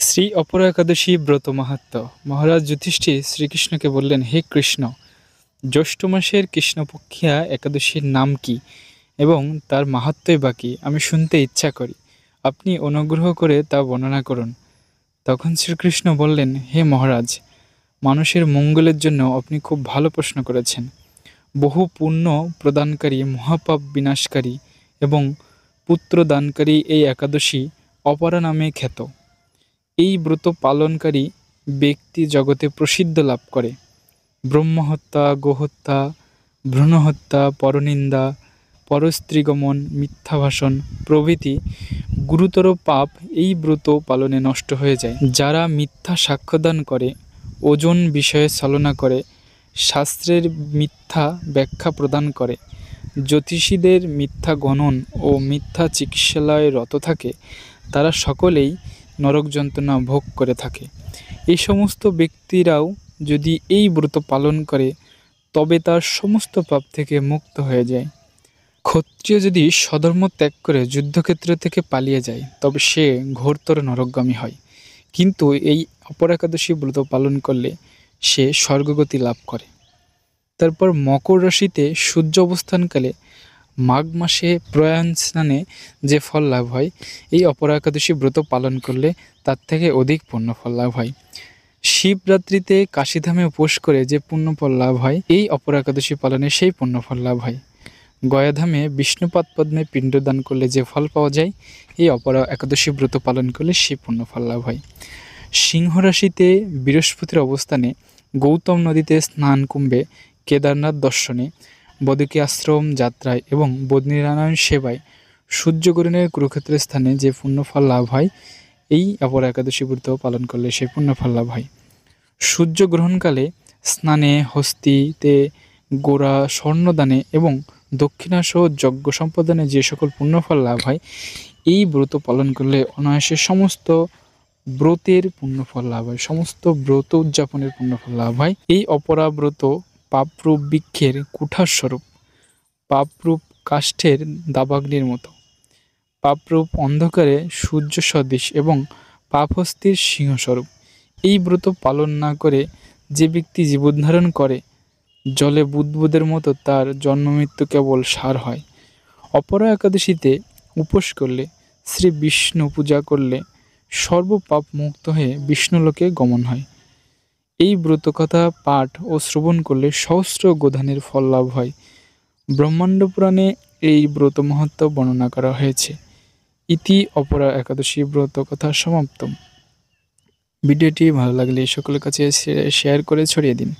শ্রী অপরা একাদশী ব্রত মাহাত্ম্য। মহারাজ যুধিষ্ঠির শ্রীকৃষ্ণকে বললেন, হে কৃষ্ণ, জ্যৈষ্ঠ মাসের কৃষ্ণপক্ষিয়া একাদশীর নাম কি এবং তার মাহাত্ম্যই বা কি? আমি শুনতে ইচ্ছা করি। আপনি অনুগ্রহ করে তা বর্ণনা করুন। তখন শ্রীকৃষ্ণ বললেন, হে মহারাজ, মানুষের মঙ্গলের জন্য আপনি খুব ভালো প্রশ্ন করেছেন। বহু পুণ্য প্রদানকারী, মহাপাপ বিনাশকারী এবং পুত্রদানকারী এই একাদশী অপরা নামে খ্যাত। এই ব্রত পালনকারী ব্যক্তি জগতে প্রসিদ্ধ লাভ করে। ব্রহ্মহত্যা, গোহত্যা, ভ্রূণহত্যা, পরনিন্দা, পরস্ত্রীগমন, মিথ্যা ভাষণ প্রভৃতি গুরুতর পাপ এই ব্রত পালনে নষ্ট হয়ে যায়। যারা মিথ্যা সাক্ষ্যদান করে, ওজন বিষয়ে ছলনা করে, শাস্ত্রের মিথ্যা ব্যাখ্যা প্রদান করে, জ্যোতিষীদের মিথ্যা গণন ও মিথ্যা চিকিৎসালয়ে রত থাকে, তারা সকলেই নরক যন্ত্রণা ভোগ করে থাকে। এই সমস্ত ব্যক্তিরাও যদি এই ব্রত পালন করে তবে তার সমস্ত পাপ থেকে মুক্ত হয়ে যায়। ক্ষত্রিয় যদি স্বধর্ম ত্যাগ করে যুদ্ধক্ষেত্র থেকে পালিয়ে যায় তবে সে ঘোরতর নরকগামী হয়, কিন্তু এই অপর একাদশী ব্রত পালন করলে সে স্বর্গগতি লাভ করে। তারপর মকর রাশিতে সূর্য অবস্থানকালে মাঘ মাসে প্রয়াণ স্নানে যে ফল লাভ হয়, এই অপরা একাদশী ব্রত পালন করলে তার থেকে অধিক পুণ্যফল লাভ হয়। শিবরাত্রিতে কাশীধামে উপোস করে যে পুণ্যফল লাভ হয়, এই অপরা একাদশী পালনে সেই পুণ্যফল লাভ হয়। গয়াধামে বিষ্ণুপাদ পদ্মে পিণ্ডদান করলে যে ফল পাওয়া যায়, এই অপরা একাদশী ব্রত পালন করলে সেই পুণ্যফল লাভ হয়। সিংহ রাশিতে বৃহস্পতির অবস্থানে গৌতম নদীতে স্নান, কুম্ভে কেদারনাথ দর্শনে, বদকী আশ্রম যাত্রায় এবং বদ্রীনারায়ণ সেবায়, সূর্যগ্রহণের কুরুক্ষেত্রের স্থানে যে পুণ্যফল লাভ হয়, এই অপরা একাদশী ব্রত পালন করলে সেই পুণ্যফল লাভ হয়। সূর্যগ্রহণকালে স্নানে, হস্তিতে গোড়া স্বর্ণদানে এবং দক্ষিণাসহ যজ্ঞ সম্পাদনে যে সকল পুণ্যফল লাভ হয়, এই ব্রত পালন করলে অনায়াসে সমস্ত ব্রতের পুণ্যফল লাভ হয়, সমস্ত ব্রত উদযাপনের পুণ্যফল লাভ হয়। এই অপরা ব্রত পাপরূপ বৃক্ষের কুঠার স্বরূপ, পাপরূপ কাষ্ঠের দাবাগ্নির মতো, পাপরূপ অন্ধকারে সূর্য সদৃশ এবং পাপহস্তির সিংহস্বরূপ। এই ব্রত পালন না করে যে ব্যক্তি জীবনধারণ করে, জলে বুদ্বুদের মতো তার জন্মমৃত্যু কেবল সার হয়। অপরা একাদশীতে উপোস করলে, শ্রী বিষ্ণু পূজা করলে সর্বপাপ মুক্ত হয়ে বিষ্ণুলোকে গমন হয়। এই ব্রতকথা পাঠ ও শ্রবণ করলে সহস্র গোদানের ফল লাভ হয়। ব্রহ্মাণ্ড পুরাণে এই ব্রত মাহাত্ম্য বর্ণনা করা হয়েছে। ইতি অপরা একাদশী ব্রত কথা সমাপ্তম। ভিডিওটি ভালো লাগলে সকলের কাছে শেয়ার করে ছড়িয়ে দিন।